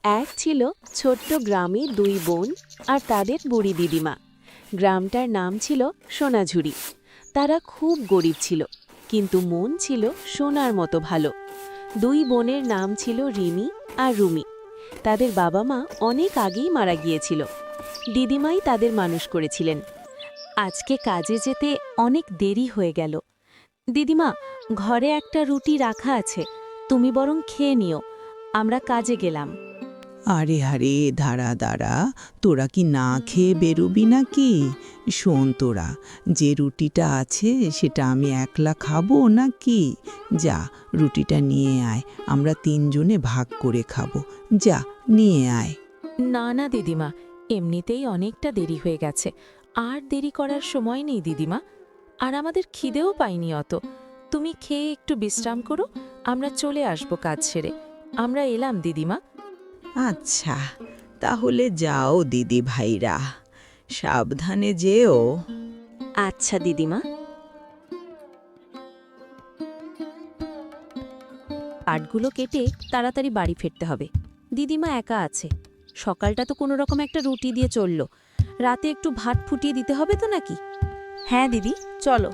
এক ছিল ছোট্ট গ্রামে দুই বোন আর তাদের বুড়ি দিদিমা। গ্রামটার নাম ছিল সোনাঝুরি। তারা খুব গরিব ছিল, কিন্তু মন ছিল সোনার মতো ভালো। দুই বোনের নাম ছিল রিমি আর রুমি। তাদের বাবা মা অনেক আগেই মারা গিয়েছিল। দিদিমাই তাদের মানুষ করেছিলেন। আজকে কাজে যেতে অনেক দেরি হয়ে গেল। দিদিমা, ঘরে একটা রুটি রাখা আছে, তুমি বরং খেয়ে নিও, আমরা কাজে গেলাম। আরে আরে, দাঁড়া দাঁড়া, তোরা কি না খেয়ে বেরোবি নাকি? শোন তোরা, যে রুটিটা আছে সেটা আমি একলা খাবো নাকি? যা, রুটিটা নিয়ে আয়, আমরা তিনজনে ভাগ করে খাবো। যা, নিয়ে আয়। না না দিদিমা, এমনিতেই অনেকটা দেরি হয়ে গেছে, আর দেরি করার সময় নেই দিদিমা। আর আমাদের খিদেও পাইনি অত। তুমি খেয়ে একটু বিশ্রাম করো, আমরা চলে আসব কাজ সেরে। আমরা এলাম দিদিমা। আচ্ছা, তাহলে যাও দিদি ভাইরা, সাবধানে যেও। আচ্ছা দিদিমা। কাঠগুলো কেটে তাড়াতাড়ি বাড়ি ফিরতে হবে। দিদিমা একা আছে। সকালটা তো কোনো রকম একটা রুটি দিয়ে চলল, রাতে একটু ভাত ফুটিয়ে দিতে হবে তো নাকি? হ্যাঁ দিদি, চলো।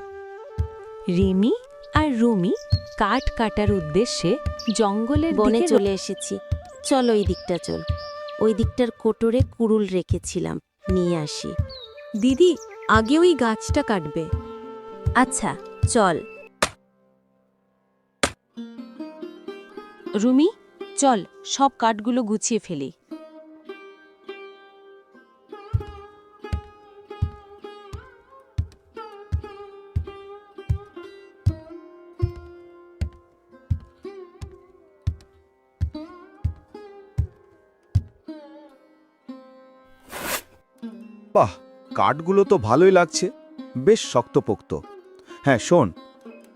রিমি আর রুমি কাঠ কাটার উদ্দেশ্যে জঙ্গলের বনে দিকে চলে এসেছি। চল ওই দিকটা চল, ওই দিকটার কোটরে কুড়ুল রেখেছিলাম, নিয়ে আসি। দিদি, আগে ওই গাছটা কাটবে। আচ্ছা চল। রুমি, চল সব কাঠগুলো গুছিয়ে ফেলি। বাহ, কাঠগুলো তো ভালোই লাগছে, বেশ শক্তপোক্ত। হ্যাঁ শোন,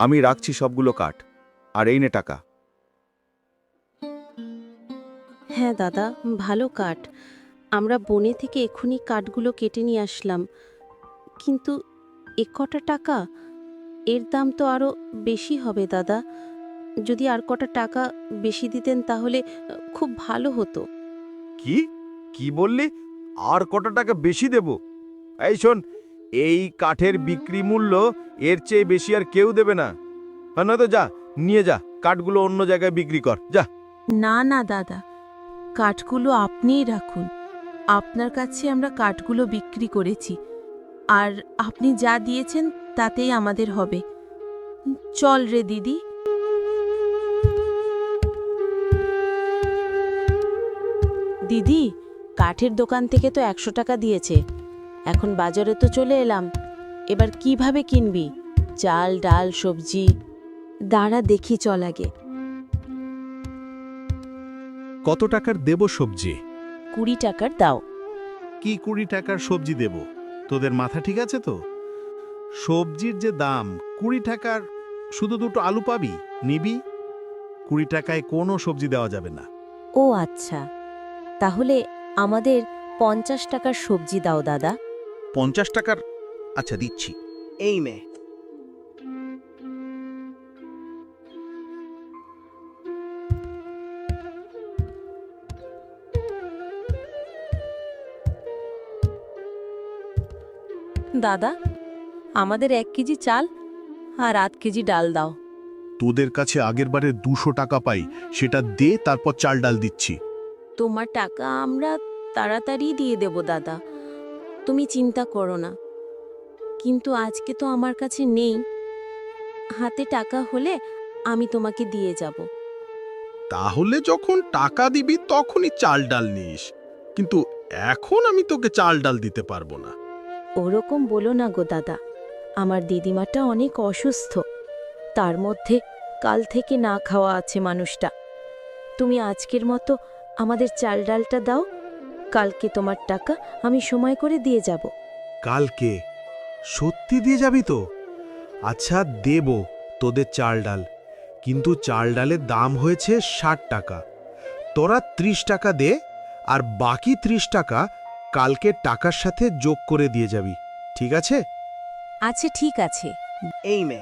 আমি রাখছি সবগুলো কাঠ, আর এই নে টাকা। হ্যাঁ দাদা, ভালো কাঠ। আমরা বনে থেকে এক্ষুনি কাঠগুলো কেটে নিয়ে আসলাম, কিন্তু কটা টাকা, এর দাম তো আরো বেশি হবে দাদা। যদি আর কটা টাকা বেশি দিতেন তাহলে খুব ভালো হতো। কি কি বললি? আর কত টাকা বেশি দেব? এই শোন, এই কাঠের বিক্রি মূল্য এর চেয়ে বেশি আর কেউ দেবে না। হ্যাঁ, নয়তো যা, নিয়ে যা, কাঠগুলো অন্য জায়গায় বিক্রি কর, যা। না না দাদা, কাঠগুলো আপনিই রাখুন। আপনার কাছে আমরা কাঠগুলো বিক্রি করেছি, আর আপনি যা দিয়েছেন তাতেই আমাদের হবে। চল রে দিদি। দিদি, কাঠের দোকান থেকে তো 100 টাকা দিয়েছে। এখন বাজারে তো চলে এলাম, এবার কিভাবে কিনবি চাল ডাল সবজি? দাঁড়া দেখি, চল আগে। কত টাকার দেব সবজি? 20 টাকার দাও। কি 20 টাকার সবজি দেব? তোদের মাথা ঠিক আছে তো? সবজির যে দাম 20 টাকার, শুধু দুটো আলু পাবি, নিবি? 20 টাকায় কোনো সবজি দেওয়া যাবে না। ও আচ্ছা, তাহলে আমাদের 50 টাকার সবজি দাও দাদা। 50 টাকার? আচ্ছা দিচ্ছি। এই মে। দাদা, আমাদের 1 কেজি চাল আর 8 কেজি ডাল দাও। তোদের কাছে আগেরবারে 200 টাকা পাই, সেটা দে, তারপর চাল ডাল দিচ্ছি। তোমার টাকা আমরা তাড়াতাড়ি দিয়ে দেব দাদা, তুমি চিন্তা করো না। কিন্তু আজকে তো আমার কাছে নেই, হাতে টাকা হলে আমি তোমাকে দিয়ে যাব। তাহলে যখন টাকা দিবি তখনই চাল ডাল নিস, কিন্তু এখন আমি তোকে চাল ডাল দিতে পারবো না। ওরকম বলো না গো দাদা, আমার দিদিমাটা অনেক অসুস্থ, তার মধ্যে কাল থেকে না খাওয়া আছে মানুষটা। তুমি আজকের মতো আমাদের চাল ডালটা দাও, কালকে তোমার টাকা আমি সময় করে দিয়ে যাব। কালকে? সত্যি দিয়ে যাবি তো? আচ্ছা দেব তোদের চাল ডাল, কিন্তু চাল ডালের দাম হয়েছে 60 টাকা। তোরা 30 টাকা দে, আর বাকি 30 টাকা কালকে টাকার সাথে যোগ করে দিয়ে যাবি, ঠিক আছে? আচ্ছা ঠিক আছে। এই মে।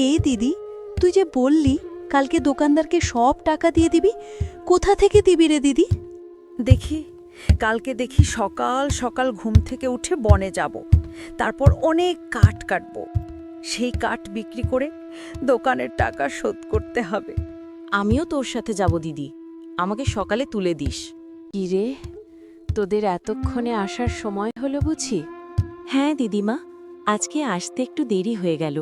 এই দিদি, তুই যে বললি কালকে দোকানদারকে সব টাকা দিয়ে দিবি, কোথা থেকে দিবি রে দিদি? কালকে দেখি সকাল সকাল ঘুম থেকে উঠে বনে যাব, তারপর অনেক কাঠ কাটব, সেই কাঠ বিক্রি করে দোকানের টাকা শোধ করতে হবে। আমিও তোর সাথে যাব দিদি, আমাকে সকালে তুলে দিস। কি রে, তোদের এতক্ষণে আসার সময় হলো বুঝি? হ্যাঁ দিদিমা, আজকে আসতে একটু দেরি হয়ে গেল।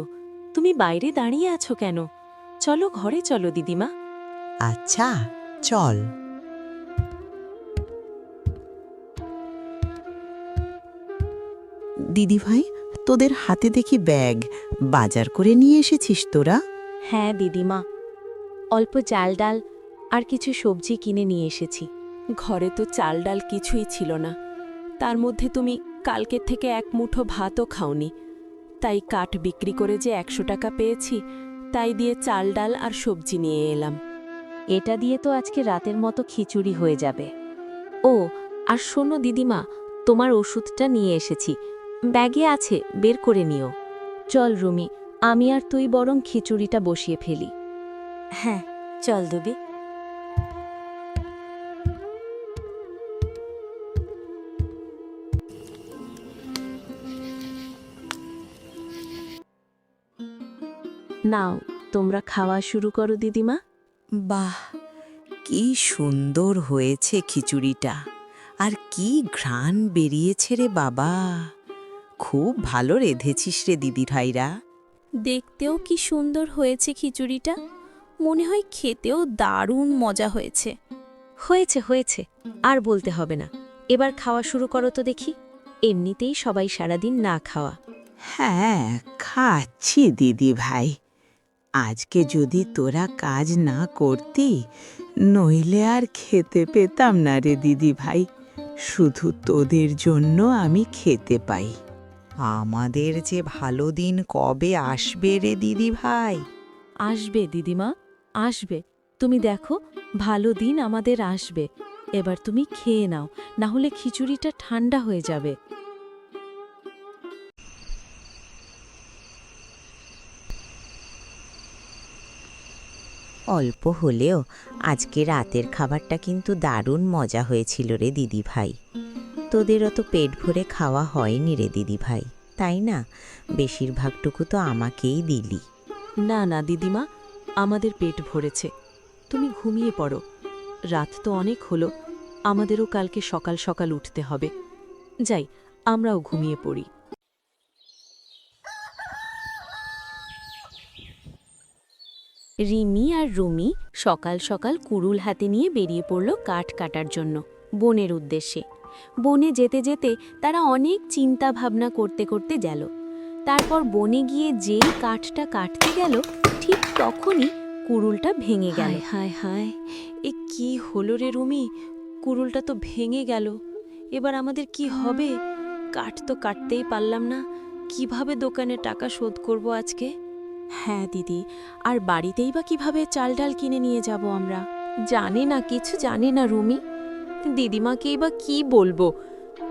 তুমি বাইরে দাঁড়িয়ে আছো কেন? চলো ঘরে চলো দিদিমা। আচ্ছা চল। দিদিভাই, তোদের হাতে দেখি ব্যাগ, বাজার করে নিয়ে এসেছিস তোরা? হ্যাঁ দিদিমা, অল্প চাল ডাল আর কিছু সবজি কিনে নিয়ে এসেছি। ঘরে তো চাল ডাল কিছুই ছিল না, তার মধ্যে তুমি কালকের থেকে এক মুঠো ভাতও খাওনি। তাই কাঠ বিক্রি করে যে 100 টাকা পেয়েছি, তাই দিয়ে চাল ডাল আর সবজি নিয়ে এলাম। এটা দিয়ে তো আজকে রাতের মতো খিচুড়ি হয়ে যাবে। ও, আর শোনো দিদিমা, তোমার ওষুধটা নিয়ে এসেছি, ব্যাগে আছে, বের করে নিও। চল রুমি, আমি আর তুই বরং খিচুড়িটা বসিয়ে ফেলি। হ্যাঁ চল দেবে। নাও, তোমরা খাওয়া শুরু করো দিদিমা। বাহ, কি সুন্দর হয়েছে খিচুড়িটা, আর কি ঘ্রাণ বেরিয়েছে রে বাবা। খুব ভালো রেঁধেছিস রে দিদি ভাইরা। দেখতেও কি সুন্দর হয়েছে খিচুড়িটা, মনে হয় খেতেও দারুণ মজা হয়েছে। হয়েছে হয়েছে, আর বলতে হবে না। এবার খাওয়া শুরু করো তো দেখি, এমনিতেই সবাই সারাদিন না খাওয়া। হ্যাঁ, খাচ্ছি দিদি ভাই। আজকে যদি তোরা কাজ না করতি, নইলে আর খেতে পেতাম না রে দিদি ভাই। শুধু তোদের জন্য আমি খেতে পাই। আমাদের যে ভালো দিন কবে আসবে রে দিদি ভাই? আসবে দিদিমা, আসবে। তুমি দেখো, ভালো দিন আমাদের আসবে। এবার তুমি খেয়ে নাও, না হলে খিচুড়িটা ঠান্ডা হয়ে যাবে। অল্প হলেও আজকে রাতের খাবারটা কিন্তু দারুণ মজা হয়েছিল রে দিদি ভাই। তোদের অত পেট ভরে খাওয়া হয়নি রে দিদি ভাই, তাই না? বেশিরভাগটুকু তো আমাকেই দিলি। না না দিদিমা, আমাদের পেট ভরেছে। তুমি ঘুমিয়ে পড়ো, রাত তো অনেক হলো, আমাদেরও কালকে সকাল সকাল উঠতে হবে। যাই, আমরাও ঘুমিয়ে পড়ি। রিমি আর রুমি সকাল সকাল কুড়ুল হাতে নিয়ে বেরিয়ে পড়ল কাঠ কাটার জন্য বনের উদ্দেশ্যে। বনে যেতে যেতে তারা অনেক চিন্তা ভাবনা করতে করতে গেল। তারপর বনে গিয়ে যেই কাঠটা কাটতে গেল, ঠিক তখনই কুড়ুলটা ভেঙে গেল। হায় হায় হায়, এ কি হলো রে রুমি? কুড়ুলটা তো ভেঙে গেল। এবার আমাদের কি হবে? কাঠ তো কাটতেই পারলাম না, কিভাবে দোকানে টাকা শোধ করব আজকে? হ্যাঁ দিদি, আর বাড়িতেই বা কিভাবে চাল ডাল কিনে নিয়ে যাব আমরা? জানি না, কিছু জানি না রুমি। দিদিমাকেই বা কি বলবো?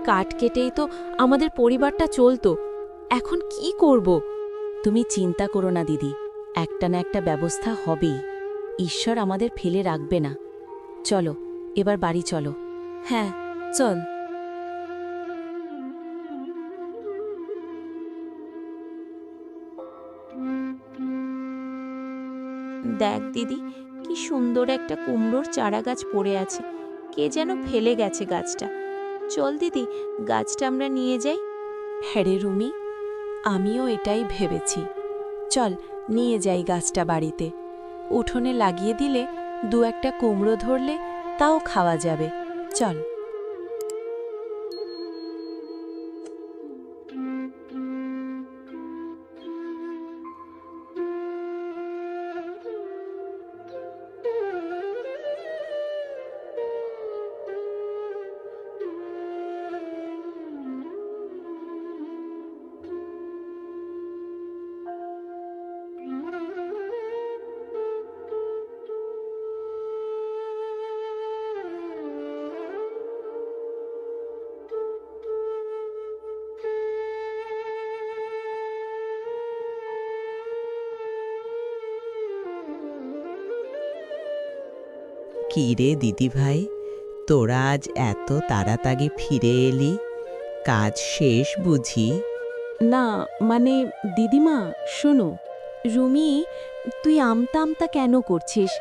কাঠ কেটেই তো আমাদের পরিবারটা চলতো, এখন কি করব? তুমি চিন্তা করো না দিদি, একটা না একটা ব্যবস্থা হবেই। ঈশ্বর আমাদের ফেলে রাখবে না। চলো, এবার বাড়ি চলো। হ্যাঁ চল। দেখ দিদি, কি সুন্দর একটা কুমড়োর চারা গাছ পড়ে আছে, কে যেন ফেলে গেছে গাছটা। চল দিদি, গাছটা আমরা নিয়ে যাই। হ্যাঁ রে রুমি, আমিও এটাই ভেবেছি। চল নিয়ে যাই গাছটা বাড়িতে, উঠোনে লাগিয়ে দিলে 2-1টা কুমড়ো ধরলে তাও খাওয়া যাবে। চল। কি রে দিদিভাই, তোরা আজ এত তাড়াতাড়ি ফিরে এলি? কাজ শেষ বুঝি? না মানে দিদিমা শোনো, রুমি তুই আমতা আমতা কেন করছিস?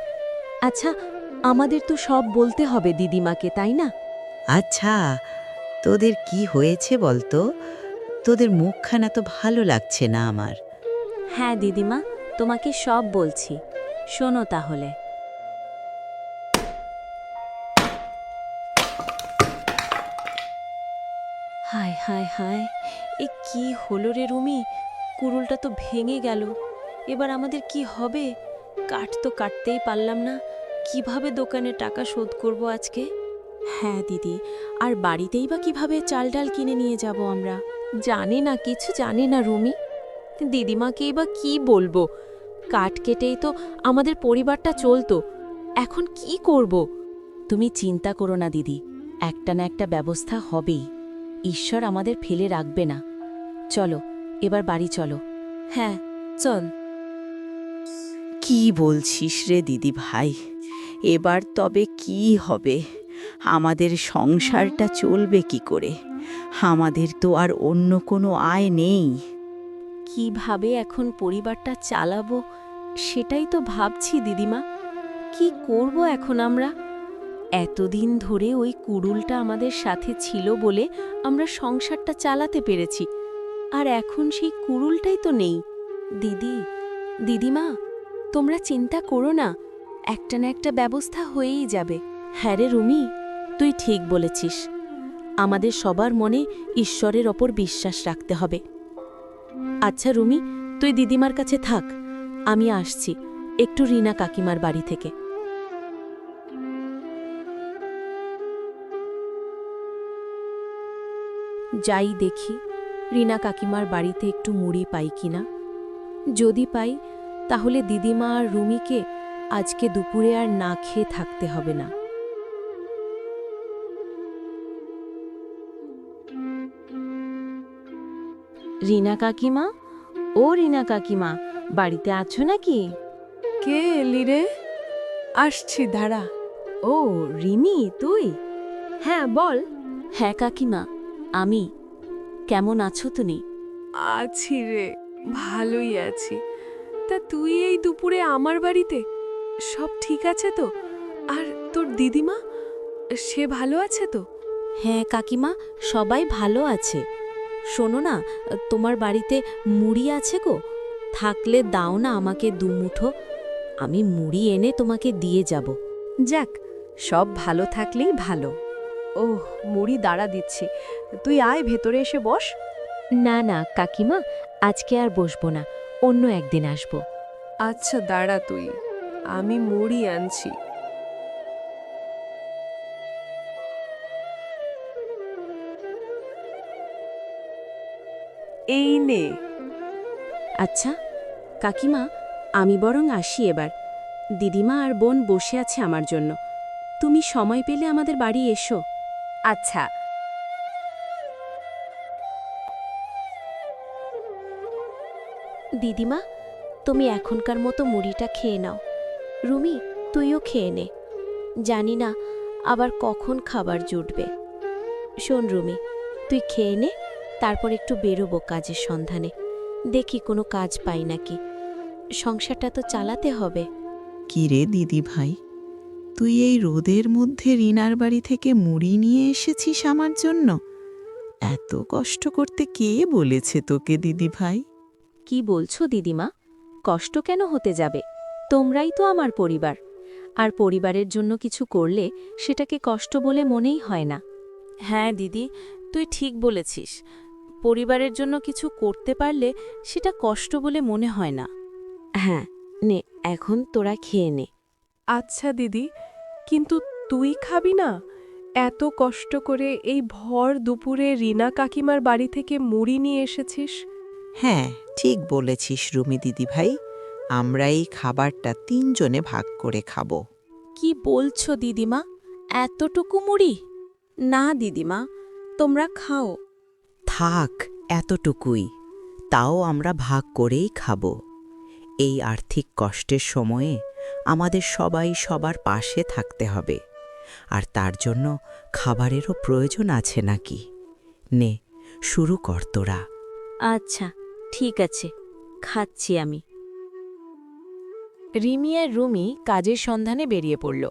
আচ্ছা আমাদের তো সব বলতে হবে দিদিমাকে, তাই না? আচ্ছা, তোদের কি হয়েছে বলতো? তোদের মুখখানা তো ভালো লাগছে না আমার। হ্যাঁ দিদিমা, তোমাকে সব বলছি, শোনো তাহলে। হায় হায় হায়, এ কি হলো রে রুমি? কুড়ুলটা তো ভেঙে গেল। এবার আমাদের কি হবে? কাঠ তো কাটতেই পারলাম না। কিভাবে দোকানে টাকা শোধ করব আজকে? হ্যাঁ দিদি, আর বাড়িতেই বা কিভাবে চাল ডাল কিনে নিয়ে যাব আমরা? জানি না, কিছু জানি না রুমি। দিদিমাকেই বা কি বলবো? কাঠ কেটেই তো আমাদের পরিবারটা চলতো, এখন কি করব? তুমি চিন্তা করো না দিদি, একটা না একটা ব্যবস্থা হবেই। ঈশ্বর আমাদের ফেলে রাখবে না। চলো এবার বাড়ি চলো। হ্যাঁ চল। কি বলছিস রে দিদি ভাই? এবার তবে কি হবে? আমাদের সংসারটা চলবে কি করে? আমাদের তো আর অন্য কোনো আয় নেই। কিভাবে এখন পরিবারটা চালাবো সেটাই তো ভাবছি দিদিমা। কি করব এখন আমরা? এতদিন ধরে ওই কুড়ুলটা আমাদের সাথে ছিল বলে আমরা সংসারটা চালাতে পেরেছি, আর এখন সেই কুড়ুলটাই তো নেই। দিদিমা তোমরা চিন্তা করো না, একটা না একটা ব্যবস্থা হয়েই যাবে। হ্যাঁ রে রুমি, তুই ঠিক বলেছিস। আমাদের সবার মনে ঈশ্বরের ওপর বিশ্বাস রাখতে হবে। আচ্ছা রুমি, তুই দিদিমার কাছে থাক, আমি আসছি একটু রিনা কাকিমার বাড়ি থেকে। যাই দেখি রিনা কাকিমার বাড়িতে একটু মুড়ি পাই কিনা। যদি পাই তাহলে দিদিমা আর রুমিকে আজকে দুপুরে আর না খেয়ে থাকতে হবে না। রিনা কাকিমা, ও রিনা কাকিমা, বাড়িতে আছো নাকি? কে এলি রে? আসছি, দাঁড়া। ও রিমি, তুই? হ্যাঁ বল। হ্যাঁ কাকিমা, আমি। কেমন আছো তুমি? আছি রে, ভালোই আছি। তা তুই এই দুপুরে আমার বাড়িতে? সব ঠিক আছে তো? আর তোর দিদিমা, সে ভালো আছে তো? হ্যাঁ কাকিমা, সবাই ভালো আছে। শোনো না, তোমার বাড়িতে মুড়ি আছে গো? থাকলে দাও না আমাকে দুমুঠো, আমি মুড়ি এনে তোমাকে দিয়ে যাব। যাক, সব ভালো থাকলেই ভালো। ওহ, মুড়ি দাঁড়া দিচ্ছি, তুই আয় ভেতরে এসে বস। না না কাকিমা, আজকে আর বসবো না, অন্য একদিন আসবো। আচ্ছা দাঁড়া তুই, আমি মুড়ি আনছি। এই নে। আচ্ছা কাকিমা, আমি বরং আসি এবার। দিদিমা আর বোন বসে আছে আমার জন্য। তুমি সময় পেলে আমাদের বাড়ি এসো। আচ্ছা। দিদিমা, তুমি এখনকার মতো মুড়িটা খেয়ে নাও। রুমি, তুইও খেয়ে নে। জানি না আবার কখন খাবার জুটবে। শোন রুমি, তুই খেয়ে নে, তারপর একটু বেরোবো কাজের সন্ধানে। দেখি কোনো কাজ পাই নাকি, সংসারটা তো চালাতে হবে। কি রে দিদি ভাই, তুই এই রোদের মধ্যে রিনার বাড়ি থেকে মুড়ি নিয়ে এসেছিস আমার জন্য? এত কষ্ট করতে কে বলেছে তোকে দিদি ভাই? কি বলছো দিদিমা? কষ্ট কেন হতে যাবে? তোমরাই তো আমার পরিবার, আর পরিবারের জন্য কিছু করলে সেটাকে কষ্ট বলে মনেই হয় না। হ্যাঁ দিদি, তুই ঠিক বলেছিস। পরিবারের জন্য কিছু করতে পারলে সেটা কষ্ট বলে মনে হয় না। হ্যাঁ নে, এখন তোরা খেয়ে নে। আচ্ছা দিদি, কিন্তু তুই খাবি না? এত কষ্ট করে এই ভর দুপুরে রিনা কাকিমার বাড়ি থেকে মুড়ি নিয়ে এসেছিস। হ্যাঁ, ঠিক বলেছিস রুমি দিদি ভাই, আমরা এই খাবারটা 3 জনে ভাগ করে খাবো। কি বলছো দিদিমা? এতটুকু মুড়ি? না দিদিমা, তোমরা খাও। থাক, এতটুকুই, তাও আমরা ভাগ করেই খাবো। এই আর্থিক কষ্টের সময়ে আমাদের সবাই সবার পাশে থাকতে হবে, আর তার জন্য খাবারেরও প্রয়োজন আছে নাকি। নে, শুরু কর তোরা। আচ্ছা ঠিক আছে, খাচ্ছি আমি। রিমি আর রুমি কাজের সন্ধানে বেরিয়ে পড়ল।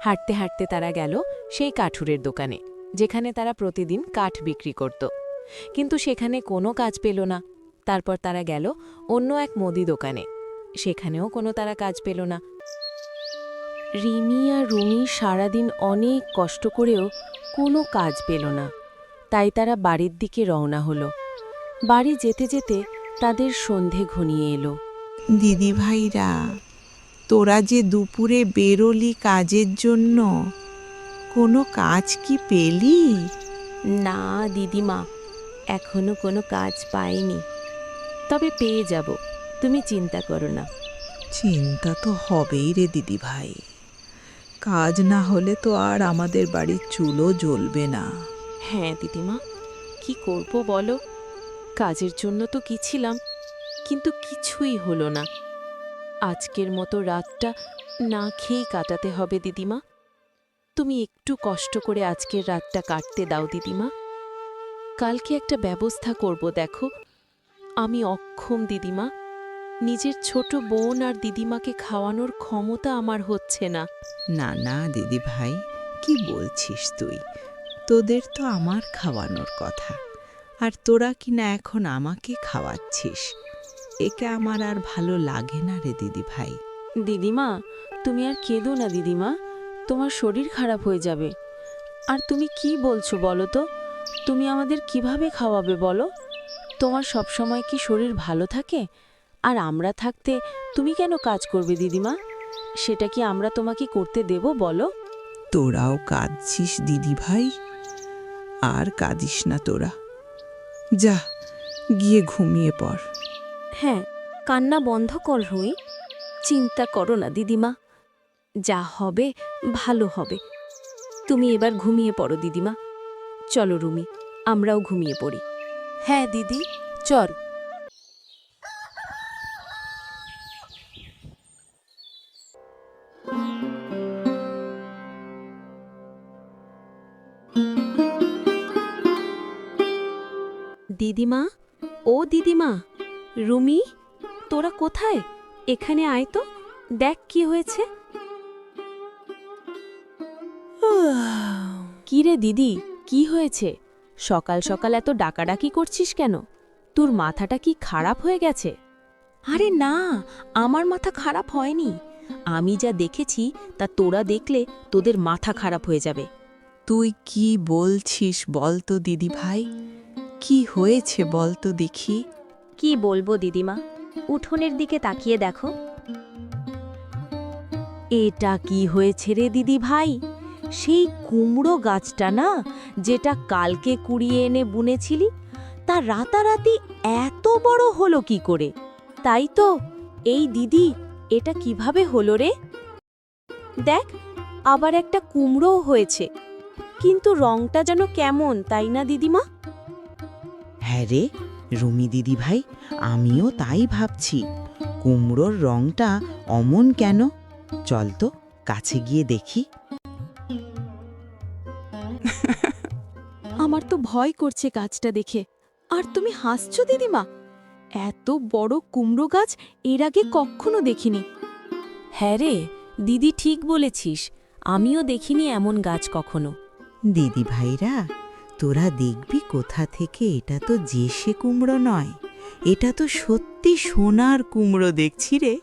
হাঁটতে হাঁটতে তারা গেল সেই কাঠুরের দোকানে, যেখানে তারা প্রতিদিন কাঠ বিক্রি করত। কিন্তু সেখানে কোনো কাজ পেল না। তারপর তারা গেল অন্য এক মুদি দোকানে, সেখানেও কোনো তারা কাজ পেল না। রিমি আর রুমি সারাদিন অনেক কষ্ট করেও কোনো কাজ পেল না। তাই তারা বাড়ির দিকে রওনা হলো। বাড়ি যেতে যেতে তাদের সন্ধে ঘনিয়ে এলো। দিদি ভাইরা, তোরা যে দুপুরে বেরোলি কাজের জন্য, কোনো কাজ কি পেলি? না দিদিমা, এখনো কোনো কাজ পাইনি, তবে পেয়ে যাব, তুমি চিন্তা করো না। চিন্তা তো হবেই রে দিদি ভাই, কাজ না হলে তো আর আমাদের বাড়ির চুলো জ্বলবে না। হ্যাঁ দিদিমা, কি করব বলো? কাজের জন্য তো গেছিলাম, কিন্তু কিছুই হলো না। আজকের মতো রাতটা না খেয়েই কাটাতে হবে দিদিমা। তুমি একটু কষ্ট করে আজকের রাতটা কাটতে দাও দিদিমা। কালকে একটা ব্যবস্থা করব, দেখো। আমি অক্ষম দিদিমা, নিজের ছোট বোন আর দিদিমাকে খাওয়ানোর ক্ষমতা আমার হচ্ছে না। না না দিদি ভাই, কি বলছিস তুই? তোদের তো আমার খাওয়ানোর কথা, আর তোরা কিনা এখন আমাকে খাওয়াচ্ছিস। একে আমার আর ভালো লাগে না রে দিদি ভাই। দিদিমা, তুমি আর কেঁদো না দিদিমা, তোমার শরীর খারাপ হয়ে যাবে। আর তুমি কি বলছো বলো তো? তুমি আমাদের কিভাবে খাওয়াবে বলো? তোমার সবসময় কি শরীর ভালো থাকে? আর আমরা থাকতে তুমি কেন কাজ করবে দিদিমা? সেটা কি আমরা তোমাকে করতে দেব বলো? তোরাও কাঁদছিস দিদি ভাই, আর কাঁদিস না তোরা। যা, গিয়ে ঘুমিয়ে পড়। হ্যাঁ, কান্না বন্ধ কর রুই। চিন্তা করো না দিদিমা, যা হবে ভালো হবে। তুমি এবার ঘুমিয়ে পড়ো দিদিমা। চলো রুমি, আমরাও ঘুমিয়ে পড়ি। হ্যাঁ দিদি, চল। দিদিমা, ও দিদিমা, রুমি, তোরা কোথায়? এখানে আয় তো, দেখ কি হয়েছে। কি রে দিদি, কি হয়েছে? সকাল সকাল এত ডাকাডাকি করছিস কেন? তোর মাথাটা কি খারাপ হয়ে গেছে? আরে না, আমার মাথা খারাপ হয়নি। আমি যা দেখেছি তা তোরা দেখলে তোদের মাথা খারাপ হয়ে যাবে। তুই কি বলছিস বলতো দিদি ভাই? কি হয়েছে বলতো দেখি। কি বলবো দিদিমা, উঠোনের দিকে তাকিয়ে দেখো। এটা কি হয়েছে রে দিদি ভাই? সেই কুমড়ো গাছটা না, যেটা কালকে কুড়িয়ে এনে বুনেছিলি, তা রাতারাতি এত বড় হলো কি করে? তাই তো, এই দিদি, এটা কিভাবে হলো রে? দেখ, আবার একটা কুমড়োও হয়েছে, কিন্তু রংটা যেন কেমন, তাই না দিদিমা? হ্যাঁ রে রুমি দিদি ভাই, আমিও তাই ভাবছি। কুমড়োর রংটা অমন কেন? চল তো কাছে গিয়ে দেখি। আমার তো ভয় করছে গাছটা দেখে। আর তুমি হাসছো দিদিমা? এত বড় কুমড়ো গাছ এর আগে কখনো দেখিনি। হ্যাঁ রে দিদি, ঠিক বলেছিস, আমিও দেখিনি এমন গাছ কখনো। দিদি ভাইরা, তোরা দেখবি কোথা থেকে, এটা তো জেসে কুমড়ো নয়, এটা তো সত্যি সোনার কুমড়ো দেখছি রে।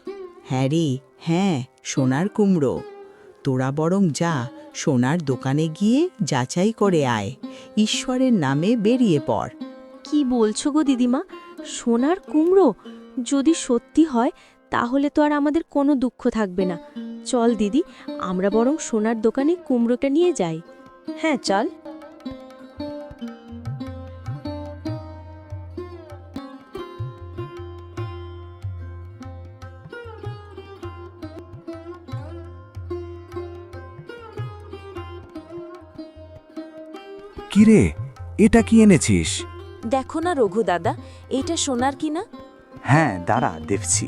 হ্যাঁ রে, হ্যাঁ, সোনার কুমড়ো। তোরা বরং যা, সোনার দোকানে গিয়ে যাচাই করে আয়। ঈশ্বরের নামে বেরিয়ে পড়। কি বলছো গো দিদিমা? সোনার কুমড়ো? যদি সত্যি হয় তাহলে তো আর আমাদের কোনো দুঃখ থাকবে না। চল দিদি, আমরা বরং সোনার দোকানে কুমড়োটা নিয়ে যাই। হ্যাঁ চল। কিরে, এটা কি এনেছিস? দেখো না রঘু দাদা, এইটা সোনার কিনা। হ্যাঁ, দাঁড়া দেখছি।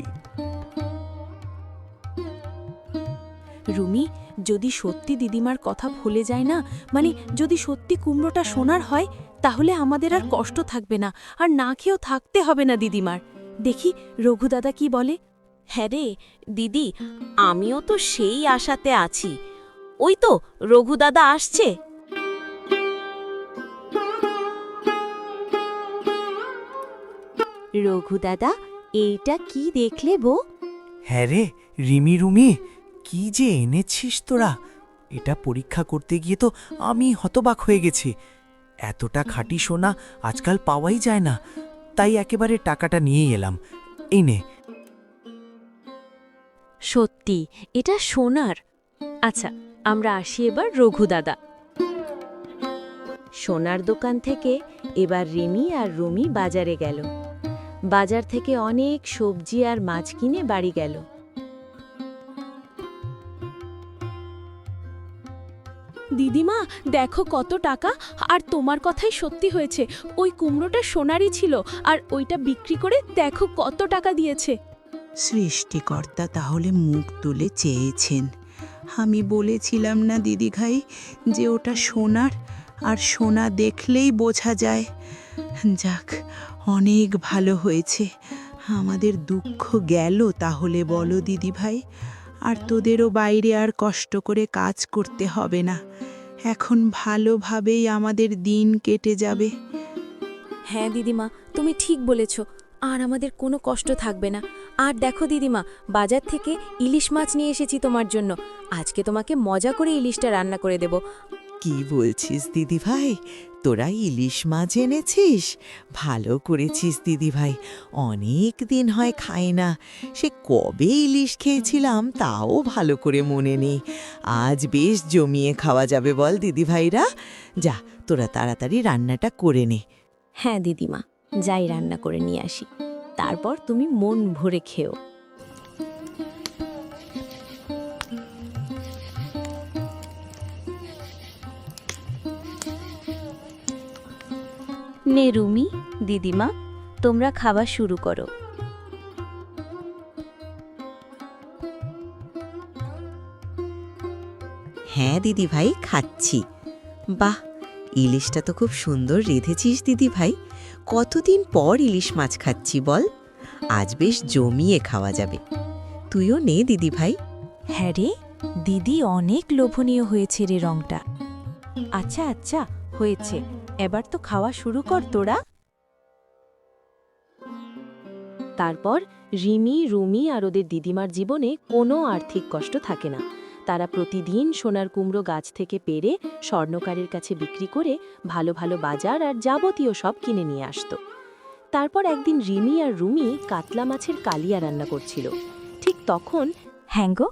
রুমি, যদি সত্যি দিদিমার কথা ভুলে যায় না, মানে যদি সত্যি কুমড়োটা সোনার হয়, তাহলে আমাদের আর কষ্ট থাকবে না, আর না খেয়েও থাকতে হবে না দিদিমার। দেখি রঘু দাদা কি বলে। হ্যাঁ রে দিদি, আমিও তো সেই আশাতে আছি। ওই তো রঘু দাদা আসছে। রঘু দাদা, এইটা কি দেখলে বো? হ্যাঁ রে রিমি রুমি, কি যে এনেছিস তোরা! এটা পরীক্ষা করতে গিয়ে তো আমি হতবাক হয়ে গেছি। এতটা খাঁটি সোনা আজকাল পাওয়াই যায় না, তাই একেবারে টাকাটা নিয়েই এলাম। এই নে। সত্যি এটা সোনার। আচ্ছা, আমরা আসি এবার রঘু দাদা। সোনার দোকান থেকে এবার রিমি আর রুমি বাজারে গেল। বাজার থেকে অনেক সবজি আর মাছ কিনে বাড়ি গেল। দিদিমা, দেখো কত টাকা, আর তোমার কথাই সত্যি হয়েছে। ওই কুমড়োটা সোনারই ছিল, আর ওইটা বিক্রি করে দেখো কত টাকা দিয়েছে। সৃষ্টিকর্তা তাহলে মুখ তুলে চেয়েছেন। আমি বলেছিলাম না দিদিভাই যে ওটা সোনার, আর সোনা দেখলেই বোঝা যায়। যাক, অনেক ভালো হয়েছে। আমাদের দুঃখ গেল তাহলে, বলো দিদিভাই। আর তোদেরও বাইরে আর কষ্ট করে কাজ করতে হবে না। এখন ভালোভাবেই আমাদের দিন কেটে যাবে। হ্যাঁ দিদিমা, তুমি ঠিক বলেছ, আর আমাদের কোনো কষ্ট থাকবে না। আর দেখো দিদিমা, বাজার থেকে ইলিশ মাছ নিয়ে এসেছি তোমার জন্য। আজকে তোমাকে মজা করে ইলিশটা রান্না করে দেব। কি বলছিস দিদিভাই? তোরা ইলিশ মাছ এনেছিস? ভালো করেছিস দিদিভাই, অনেক দিন হয় খাই না। সে কবে ইলিশ খেয়েছিলাম তাও ভালো করে মনে নেই। আজ বেশ জমিয়ে খাওয়া যাবে বল দিদিভাইরা। যা, তোরা তাড়াতাড়ি রান্নাটা করে নে। হ্যাঁ দিদিমা, যাই রান্না করে নিয়ে আসি, তারপর তুমি মন ভরে খেও। নে রুমি, দিদিমা, তোমরা খাওয়া শুরু করো। হ্যাঁ দিদিভাই, খাচ্ছি। বাহ, ইলিশটা তো খুব সুন্দর রেঁধেছিস দিদিভাই। কতদিন পর ইলিশ মাছ খাচ্ছি বল। আজ বেশ জমিয়ে খাওয়া যাবে। তুইও নে দিদিভাই। হ্যাঁ রে দিদি, অনেক লোভনীয় হয়েছে রে রংটা। আচ্ছা আচ্ছা, হয়েছে, এবার তো খাওয়া শুরু কর তোরা। তারপর রিমি, রুমি আর ওদের দিদিমার জীবনে কোনো আর্থিক কষ্ট থাকে না। তারা প্রতিদিন সোনার কুমড়ো গাছ থেকে পেড়ে স্বর্ণকারের কাছে বিক্রি করে ভালো ভালো বাজার আর যাবতীয় সব কিনে নিয়ে আসত। তারপর একদিন রিমি আর রুমি কাতলা মাছের কালিয়া রান্না করছিল। ঠিক তখন, হ্যাঁ গো,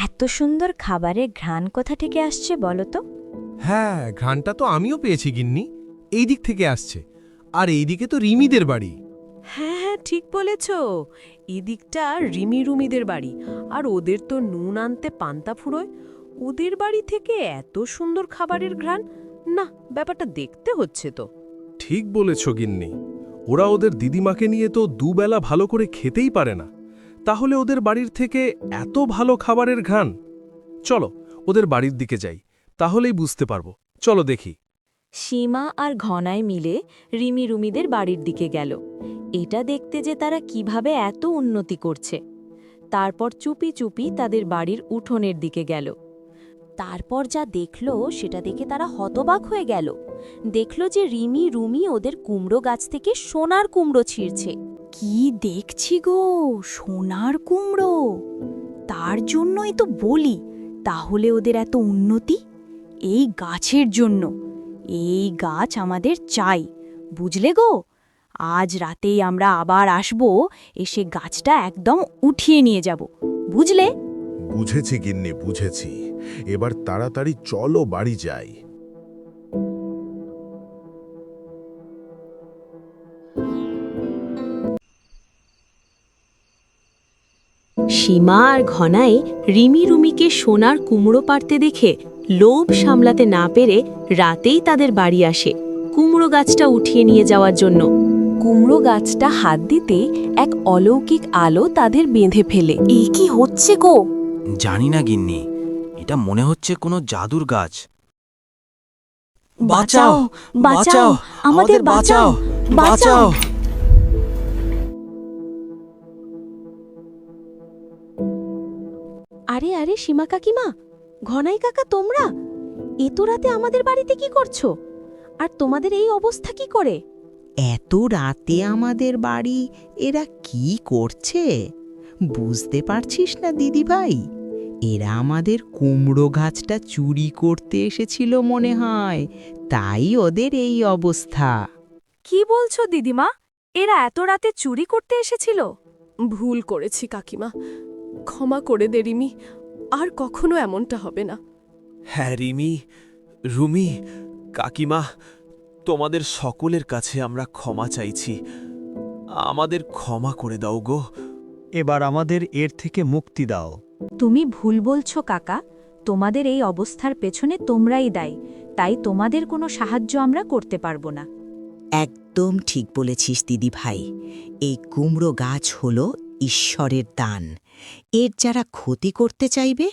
এত সুন্দর খাবারের ঘ্রাণ কোথা থেকে আসছে বলো তো? হ্যাঁ, ঘ্রাণটা তো আমিও পেয়েছি গিন্নি। এই দিক থেকে আসছে, আর এই দিকে তো রিমিদের বাড়ি। হ্যাঁ হ্যাঁ, ঠিক বলেছ। এদিকটা রিমি রুমিদের বাড়ি, আর ওদের তো নুন আনতে পান্তা ফুরোয়। ওদের বাড়ি থেকে এত সুন্দর খাবারের ঘ্রাণ, না, ব্যাপারটা দেখতে হচ্ছে তো। ঠিক বলেছ গিন্নি। ওরা ওদের দিদিমাকে নিয়ে তো দুবেলা ভালো করে খেতেই পারে না, তাহলে ওদের বাড়ির থেকে এত ভালো খাবারের ঘ্রাণ। চলো ওদের বাড়ির দিকে যাই, তাহলেই বুঝতে পারবো। চলো দেখি। সীমা আর ঘনাই মিলে রিমি রুমিদের বাড়ির দিকে গেল, এটা দেখতে যে তারা কিভাবে এত উন্নতি করছে। তারপর চুপি চুপি তাদের বাড়ির উঠোনের দিকে গেল। তারপর যা দেখল সেটা দেখে তারা হতবাক হয়ে গেল। দেখল যে রিমি রুমি ওদের কুমড়ো গাছ থেকে সোনার কুমড়ো ছিঁড়ছে। কি দেখছি গো, সোনার কুমড়ো! তার জন্যই তো বলি, তাহলে ওদের এত উন্নতি এই গাছের জন্য। এই গাছ আমাদের চাই, বুঝলে গো? আজ রাতেই আমরা আবার আসব, এসে গাছটা একদম উঠিয়ে নিয়ে যাব, বুঝলে? বুঝেছি গিন্নি, বুঝেছি। এবার তাড়াতাড়ি চলো বাড়ি যাই। সীমা আর ঘনাই রিমি রুমিকে সোনার কুমড়ো পাড়তে দেখে লোভ সামলাতে না পেরে রাতেই তাদের বাড়ি আসে কুমড়ো গাছটা উঠিয়ে নিয়ে যাওয়ার জন্য। কুমড়ো গাছটা হাত দিতে এক অলৌকিক আলো তাদের বেঁধে ফেলে। এ কি হচ্ছে গো? জানি না গিন্নি, এটা মনে হচ্ছে কোনো জাদুর গাছ। বাঁচাও বাঁচাও আমাদের বাঁচাও বাঁচাও। আরে আরে সীমা কাকিমা, ঘনাই কাকা, তোমরা এত রাতে আমাদের বাড়িতে কি করছো? আর তোমাদের এই অবস্থা কি করে? এত রাতে আমাদের বাড়ি এরা কি করছে বুঝতে পারছিস না দিদি ভাই? এরা আমাদের কুমড়ো গাছটা চুরি করতে এসেছিল মনে হয়, তাই ওদের এই অবস্থা। কি বলছো দিদিমা? এরা এত রাতে চুরি করতে এসেছিল? ভুল করেছি কাকিমা, ক্ষমা করে দে রিমি, আর কখনো এমনটা হবে না। হ্যাঁ রিমি, রুমি, কাকিমা, তোমাদের সকলের কাছে আমরা ক্ষমা চাইছি। আমাদের ক্ষমা করে দাও গো। এবার আমাদের এর থেকে মুক্তি দাও। তুমি ভুল বলছো কাকা, তোমাদের এই অবস্থার পেছনে তোমরাই দায়ী, তাই তোমাদের কোনো সাহায্য আমরা করতে পারবো না। একদম ঠিক বলেছিস দিদি ভাই। এই কুমড়ো গাছ হলো ঈশ্বরের দান। এর যারা ক্ষতি করতে চাইবে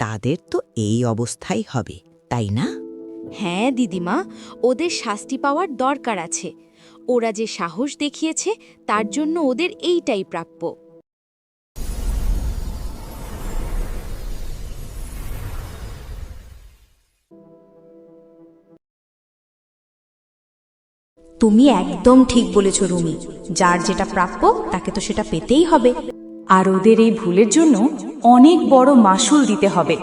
তাদের তো এই অবস্থাই হবে, তাই না? হ্যাঁ দিদিমা, ওদের শাস্তি পাওয়ার দরকার আছে। ওরা যে সাহস দেখিয়েছে তার জন্য ওদের এইটাই প্রাপ্য। তুমি একদম ঠিক বলেছ রুমি, যার যেটা প্রাপ্য তাকে তো সেটা পেতেই হবে। আর ওদের এই ভুলের জন্য অনেক বড় মাসুল দিতে হবে,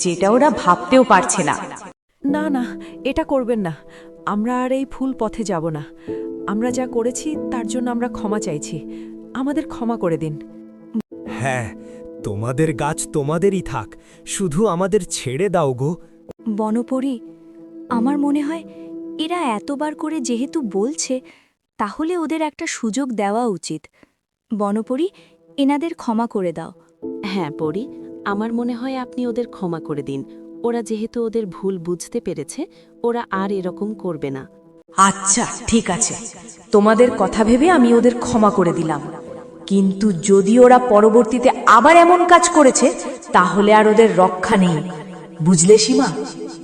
যেটা ওরা ভাবতেও পারছে না। না না, এটা করবেন না। আমরা আর এই ভুল পথে যাব না। আমরা যা করেছি তার জন্য আমরা ক্ষমা চাইছি। আমাদের ক্ষমা করে দিন। হ্যাঁ, তোমাদের গাছ তোমাদেরই থাক, শুধু আমাদের ছেড়ে দাও গো। বনপরি, আমার মনে হয় এরা এতবার করে যেহেতু বলছে, তাহলে ওদের একটা সুযোগ দেওয়া উচিত। বনপরি, এনাদের ক্ষমা করে দাও। হ্যাঁ পরি, আমার মনে হয় আপনি ওদের ক্ষমা করে দিন। ওরা যেহেতু ওদের ভুল বুঝতে পেরেছে, ওরা আর এরকম করবে না। আচ্ছা ঠিক আছে, তোমাদের কথা ভেবে আমি ওদের ক্ষমা করে দিলাম, কিন্তু যদি ওরা পরবর্তীতে আবার এমন কাজ করেছে তাহলে আর ওদের রক্ষা নেই, বুঝলে সীমা?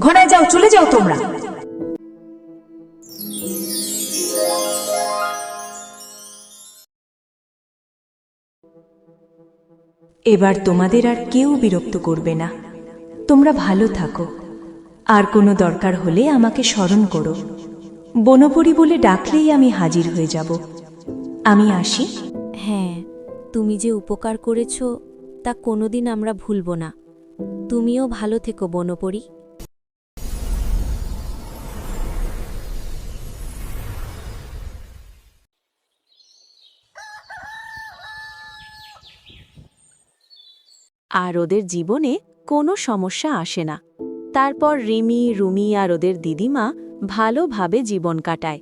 ঘনায় যাও, চলে যাও তোমরা। এবার তোমাদের আর কেউ বিরক্ত করবে না। তোমরা ভালো থাকো, আর কোনো দরকার হলে আমাকে স্মরণ করো। বনপরি বলে ডাকলেই আমি হাজির হয়ে যাব। আমি আসি। হ্যাঁ, তুমি যে উপকার করেছো তা কোনোদিন আমরা ভুলব না। তুমিও ভালো থেকো বনপরি। আর ওদের জীবনে কোনো সমস্যা আসে না। তারপর রিমি, রুমি আর ওদের দিদিমা ভালোভাবে জীবন কাটায়।